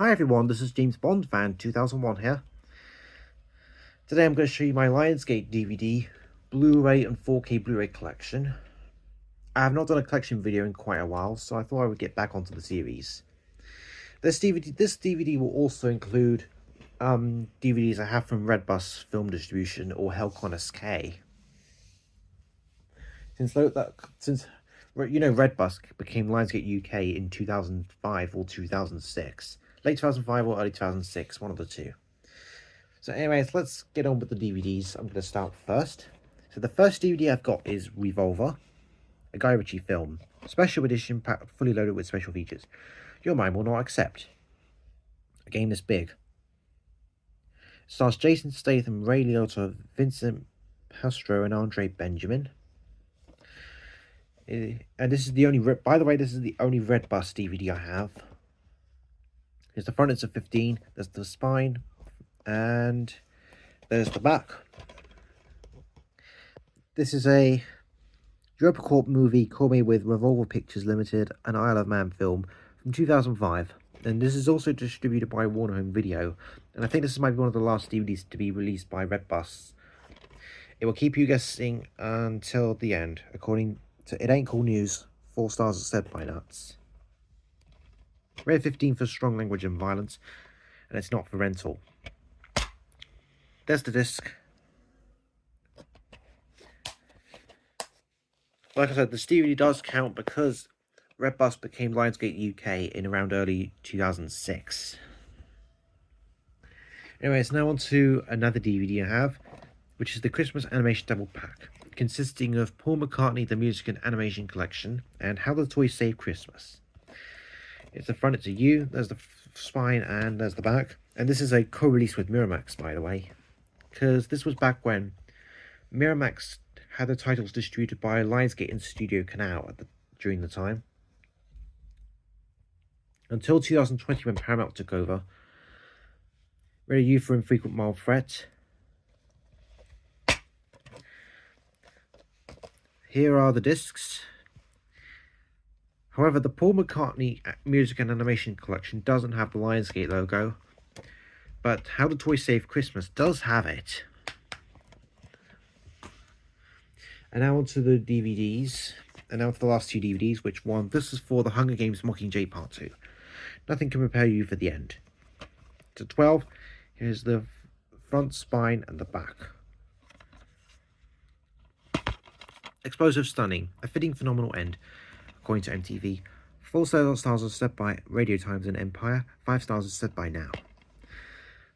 Hi everyone, this is James Bond fan 2001 here. Today I'm going to show you my Lionsgate DVD, Blu-ray and 4K Blu-ray collection. I have not done a collection video in quite a while, so I thought I would get back onto the series. This DVD will also include DVDs I have from Redbus Film Distribution or Helcon SK. Since you know Redbus became Lionsgate UK in 2005 or 2006. Late 2005 or early 2006, one of the two. So anyways, let's get on with the DVDs. I'm going to start first. So the first DVD I've got is Revolver, a Guy Ritchie film. Special edition, fully loaded with special features. Your mind will not accept. A game this big. It stars Jason Statham, Ray Liotta, Vincent Pastro, and Andre Benjamin. And this is the only, by the way, this is the only Redbus DVD I have. Here's the front, it's a 15, there's the spine, and there's the back. This is a Europa Corp movie, Call Me with Revolver Pictures Limited, an Isle of Man film from 2005. And this is also distributed by Warner Home Video. And I think this might be one of the last DVDs to be released by Redbus. It will keep you guessing until the end. According to It Ain't Cool News, 4 stars are said by nuts. Rated 15 for strong language and violence, and it's not for rental. There's the disc. Like I said, this DVD does count because Redbus became Lionsgate UK in around early 2006. Anyways, now on to another DVD I have, which is the Christmas Animation Double Pack, consisting of Paul McCartney, the Music and Animation Collection, and How the Toys Saved Christmas. It's the front, it's a U, there's the spine, and there's the back. And this is a co-release with Miramax, by the way, because this was back when Miramax had the titles distributed by Lionsgate and Studio Canal during the time. Until 2020 when Paramount took over. Rated U for Infrequent Mild Threat. Here are the discs. However, the Paul McCartney Music and Animation Collection doesn't have the Lionsgate logo, but How the Toys Saved Christmas does have it. And now onto the DVDs, and now to the last two DVDs, this is for The Hunger Games Mockingjay Part 2. Nothing can prepare you for the end. To 12, here's the front, spine, and the back. Explosive, stunning, a fitting, phenomenal end. According to MTV, 4 stars are set by Radio Times and Empire, 5 stars are set by Now.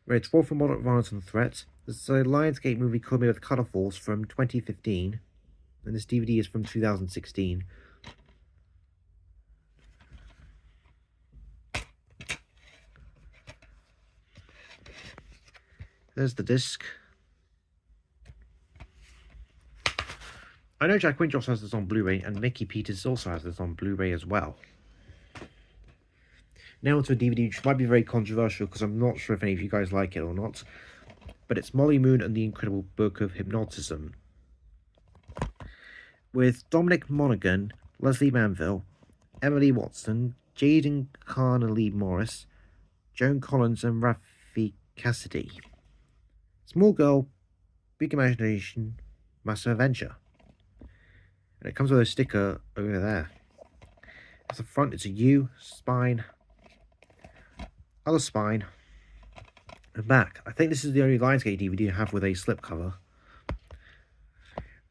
Rated 4 for moderate violence and threats. This is a Lionsgate movie Call Me with Cutoffs from 2015, and this DVD is from 2016. There's the disc. I know Jack Windross has this on Blu-ray, and Mickey Peters also has this on Blu-ray as well. Now onto a DVD which might be very controversial because I'm not sure if any of you guys like it or not. But it's Molly Moon and the Incredible Book of Hypnotism. With Dominic Monaghan, Leslie Manville, Emily Watson, Jaden Carnley Morris, Joan Collins and Rafi Cassidy. Small girl, big imagination, massive adventure. And it comes with a sticker over there. At the front, it's a U, spine, other spine, and back. I think this is the only Lionsgate DVD I have with a slipcover.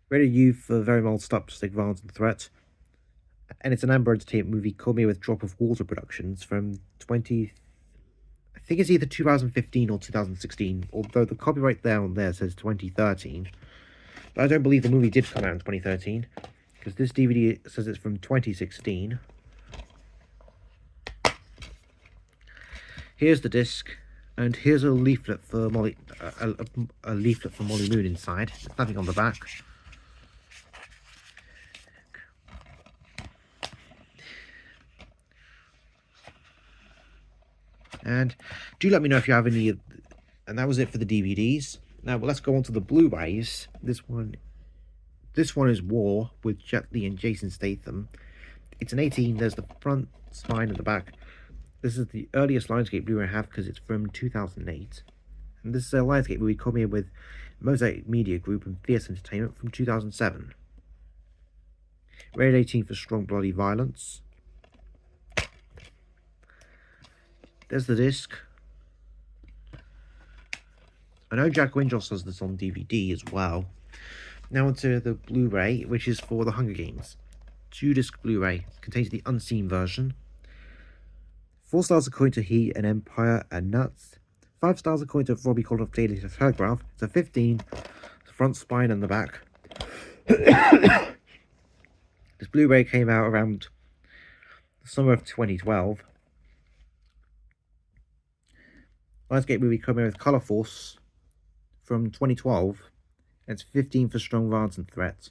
Rated U for very mild slapstick violence and threat. And it's an Amber Entertainment movie, Call Me with Drop of Water Productions from I think it's either 2015 or 2016, although the copyright down there says 2013. But I don't believe the movie did come out in 2013, because this DVD says it's from 2016. Here's the disc, and here's a leaflet for Molly, a leaflet for Molly Moon inside. There's nothing on the back. And do let me know if you have any. And that was it for the DVDs. Now let's go on to the Blu-rays. This one is War with Jet Li and Jason Statham. It's an 18. There's the front, spine, and the back. This is the earliest Lionsgate Blu-ray I have because it's from 2008. And this is a Lionsgate movie come here with Mosaic Media Group and Fierce Entertainment from 2007. Rated 18 for strong bloody violence. There's the disc. I know Jack Windross does this on DVD as well. Now onto the Blu-ray, which is for The Hunger Games. 2-disc Blu-ray. Contains the unseen version. 4 stars according to He and Empire and Nuts. 5 stars according to Robbie Colton of Daily Telegraph. It's a 15. The front, spine and the back. This Blu-ray came out around the summer of 2012. Lionsgate movie coming with Color Force from 2012. And it's 15 for strong violence and threats.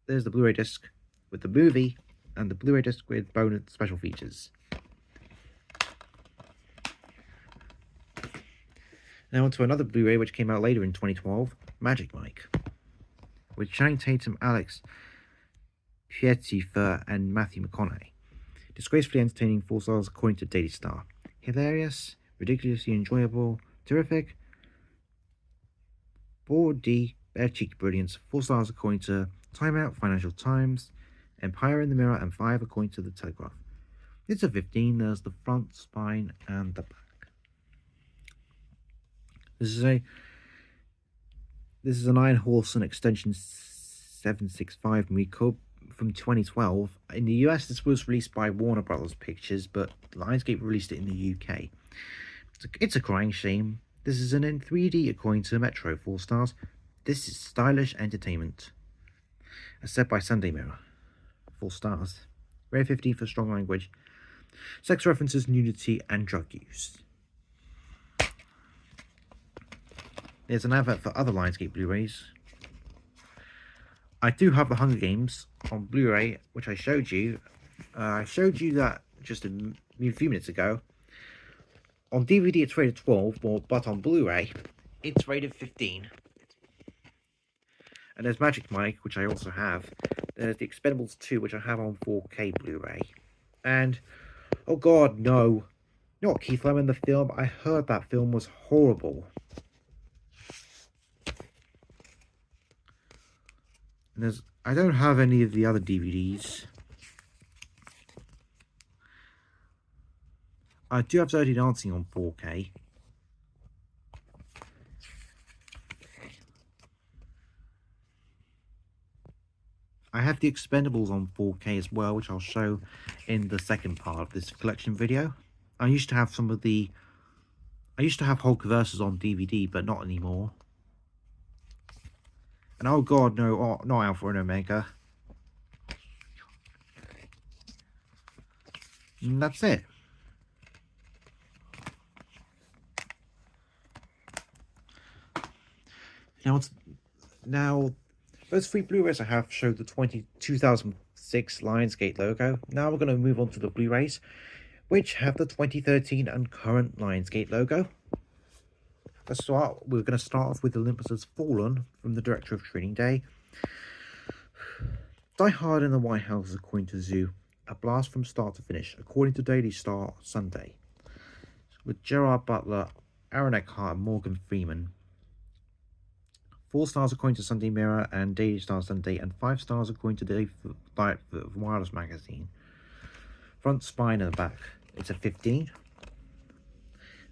There's the Blu-ray disc with the movie and the Blu-ray disc with bonus special features. Now onto another Blu-ray which came out later in 2012, Magic Mike, with Channing Tatum, Alex Piettifer and Matthew McConaughey. Disgracefully entertaining, 4 stars according to Daily Star. Hilarious, ridiculously enjoyable, terrific, 4D, bare-cheeked brilliance, 4 stars according to Time Out, Financial Times, Empire in the Mirror, and 5 according to the Telegraph. It's a 15. There's the front, spine, and the back. This is an Iron Horse and Extension 765 movie from 2012. In the US, this was released by Warner Brothers Pictures, but Lionsgate released it in the UK. It's a crying shame. This is an in 3D according to Metro, 4 stars. This is stylish entertainment. As said by Sunday Mirror, 4 stars. Rated 15 for strong language, sex references, nudity, and drug use. There's an advert for other Lionsgate Blu-rays. I do have The Hunger Games on Blu-ray, which I showed you. I showed you that just a few minutes ago. On DVD it's rated 12, but on Blu-ray it's rated 15. And there's Magic Mike, which I also have. There's The Expendables 2, which I have on 4K Blu-ray. And, oh god, no. Not Keith Lemon, the film. I heard that film was horrible. And I don't have any of the other DVDs. I do have Dirty Dancing on 4K. I have The Expendables on 4K as well, which I'll show in the second part of this collection video. I used to have Hulk Versus on DVD, but not anymore. And oh god, no, not Alpha and Omega. And that's it. Now, those 3 Blu-rays I have show the 2006 Lionsgate logo. Now we're going to move on to the Blu-rays, which have the 2013 and current Lionsgate logo. We're going to start off with Olympus Has Fallen from the director of Training Day. Die Hard in the White House according to Zoo. A blast from start to finish according to Daily Star Sunday. With Gerard Butler, Aaron Eckhart and Morgan Freeman. 4 stars according to Sunday Mirror and Daily Star Sunday, and 5 stars according to Daily Wireless Magazine. Front, spine and the back. It's a 15.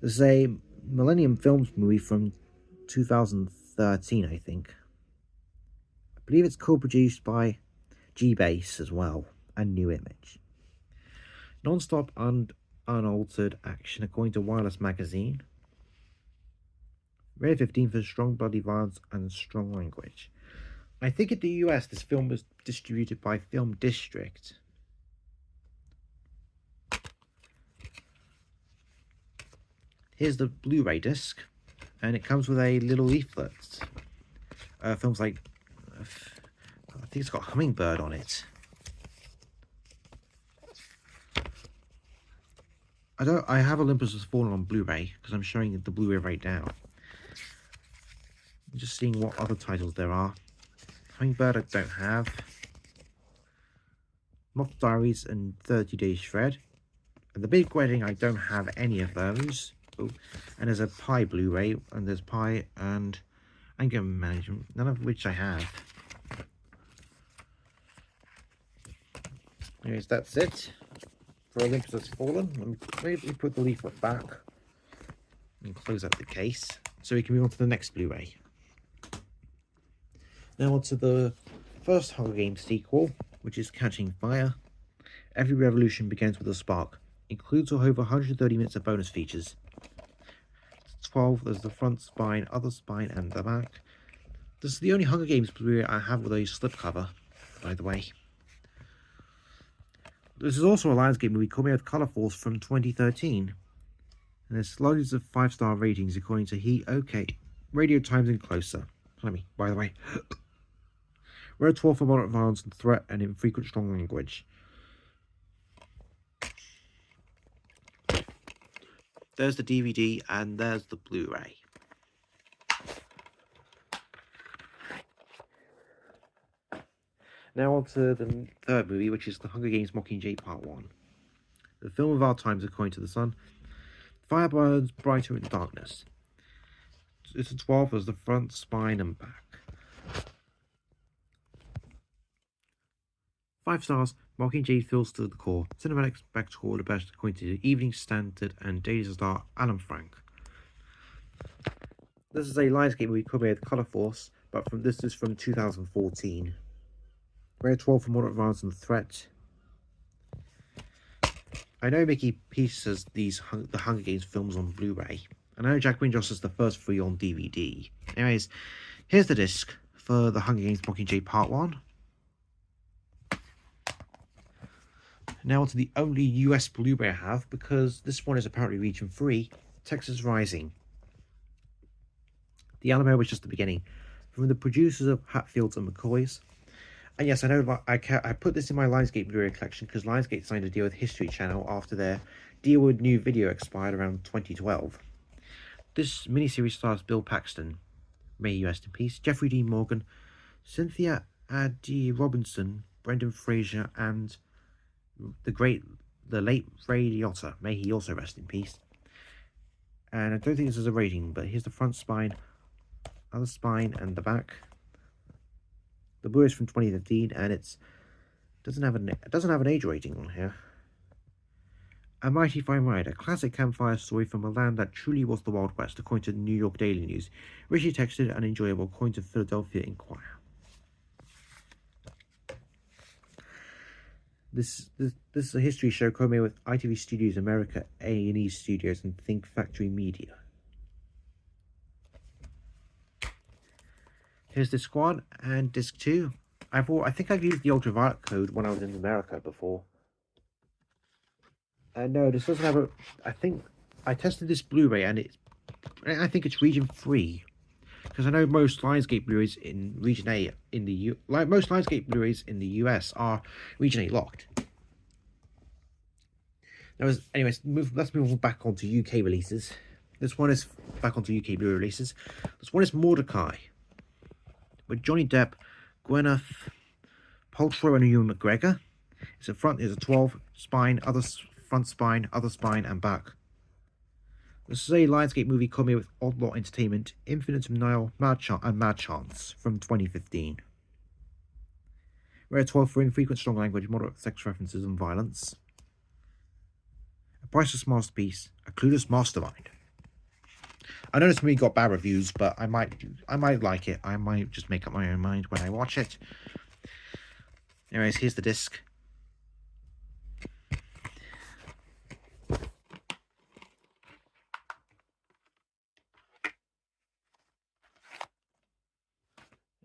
This is a Millennium Films movie from 2013, I think. I believe it's co-produced by G-Base as well, and New Image. Non-stop and unaltered action according to Wireless Magazine. Rated 15 for strong bloody violence and strong language. I think in the US this film was distributed by Film District. Here's the Blu-ray disc, and it comes with a little leaflet. Films like, I think it's got Hummingbird on it. I have Olympus Has Fallen on Blu-ray because I'm showing the Blu-ray right now. I'm just seeing what other titles there are. Hummingbird I don't have. Moth Diaries and 30 Days Shred. And the Big Wedding, I don't have any of those. Oh, and there's a Pi Blu-ray, and there's Pi and Anger Management, none of which I have. Anyways, that's it for Olympus Has Fallen. Let me put the leaflet back and close up the case so we can move on to the next Blu-ray. Now on to the first Hunger Games sequel, which is Catching Fire. Every revolution begins with a spark. Includes over 130 minutes of bonus features. 12, there's the front spine, other spine, and the back. This is the only Hunger Games Blu-ray I have with a slipcover, by the way. This is also a Lionsgate movie called with Color Force from 2013. And there's loads of 5-star ratings according to OK, Radio Times and Closer. Let me, by the way. We're 12 for moderate violence and threat and infrequent strong language. There's the DVD and there's the Blu-ray. Now on to the third movie, which is The Hunger Games Mockingjay Part 1. The film of our times according to The Sun. Fire burns brighter in darkness. It's a 12 as the front, spine and back. 5 stars, Mockingjay fills to the core. Cinematic spectacle, the best according to the Evening Standard and Daily Star, Alan Frank. This is a Lionsgate movie called with Color Force, but this is from 2014. Rare 12 for moderate violence and threat. I know Mickey Peace has the Hunger Games films on Blu-ray. And I know Jack Windross has the first 3 on DVD. Anyways, here's the disc for The Hunger Games Mockingjay Part 1. Now onto the only US Blu-ray I have, because this one is apparently region 3, Texas Rising. The Alamo was just the beginning. From the producers of Hatfields and McCoys. And yes, I know I put this in my Lionsgate Blu-ray collection because Lionsgate signed a deal with History Channel after their deal with New Video expired around 2012. This miniseries stars Bill Paxton, may he rest in peace, Jeffrey Dean Morgan, Cynthia Adi Robinson, Brendan Fraser, and the late Ray Liotta, may he also rest in peace. And I don't think this is a rating, but here's the front spine, other spine, and the back. The Blu-ray is from 2015, and it doesn't have an age rating on here. A Mighty Fine Ride, a classic campfire story from a land that truly was the Wild West, according to the New York Daily News. Richly textured and enjoyable, according to Philadelphia Inquirer. This is a history show co-made with ITV Studios America, A&E Studios, and Think Factory Media. Here's Disc 1 and Disc 2. I think I've used the ultraviolet code when I was in America before. No, this doesn't have a... I think I tested this Blu-ray and I think it's region 3. Because I know most Lionsgate Blu-rays in region A in the most Lionsgate Blu-rays in the US are region A locked. Anyways, let's move on back onto UK releases. This one is back onto UK Blu-ray releases. This one is Mordecai, with Johnny Depp, Gwyneth Paltrow, and Ewan McGregor. It's a 12 spine, front spine, other spine, and back. This is a Lionsgate movie coming with Odd Lot Entertainment, Infinite Nile, Mad Chance from 2015. Rare 12 for infrequent strong language, moderate sex references, and violence. A priceless masterpiece, a clueless mastermind. I know this movie got bad reviews, but I might like it. I might just make up my own mind when I watch it. Anyways, here's the disc.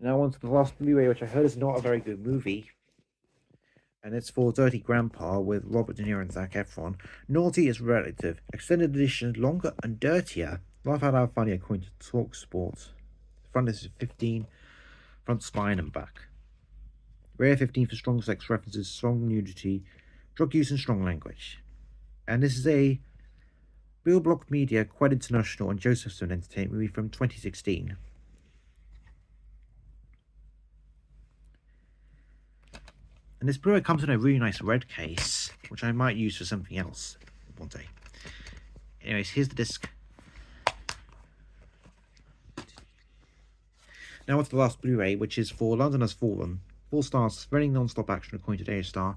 Now on to the last Blu-ray, which I heard is not a very good movie. And it's for Dirty Grandpa with Robert De Niro and Zac Efron. Naughty is relative. Extended edition, longer and dirtier. Laugh out loud funny according to TalkSport. Front is 15, front spine and back. Rare 15 for strong sex references, strong nudity, drug use and strong language. And this is a Bill Block Media, Qued International and Josephson Entertainment movie from 2016. And this Blu-ray comes in a really nice red case, which I might use for something else one day. Anyways, here's the disc. Now on to the last Blu-ray, which is for London Has Fallen. 4 stars, thrilling non-stop action according to Daily Star,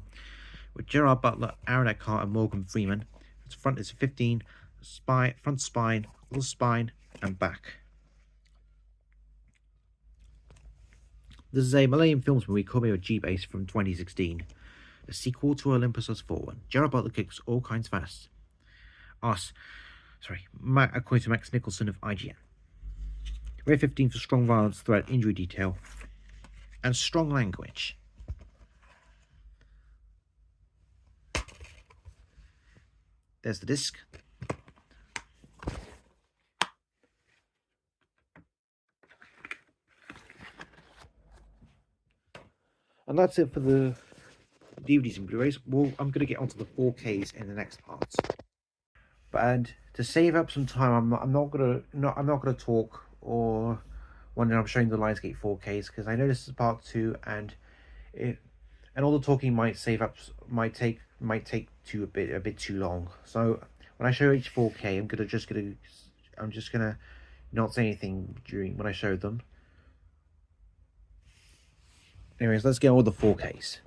with Gerard Butler, Aaron Eckhart, and Morgan Freeman. Its front is 15, front spine, little spine, and back. This is a Malayan Films movie called with G-Base from 2016, a sequel to Olympus Has Fallen. Gerard Butler kicks all kinds of ass. According to Max Nicholson of IGN. Rated 15 for strong violence throughout injury detail and strong language. There's the disc. And that's it for the DVDs and Blu-rays. Well, I'm going to get onto the 4Ks in the next part. And to save up some time, I'm not gonna talk or when I'm showing the Lionsgate 4Ks, because I know this is part 2, and all the talking might take a bit too long. So when I show each 4K, I'm just gonna not say anything when I show them. Anyways, let's get on with the 4Ks.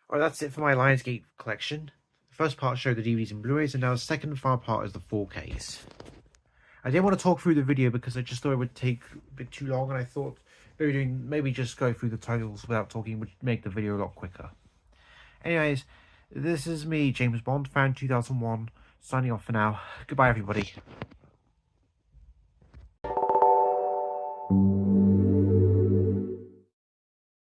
Alright, that's it for my Lionsgate collection. The first part showed the DVDs and Blu-rays, and now the second and final part is the 4Ks. I didn't want to talk through the video because I just thought it would take a bit too long, and I thought maybe just go through the titles without talking would make the video a lot quicker. Anyways, this is me, James Bond, fan 2001, signing off for now. Goodbye, everybody.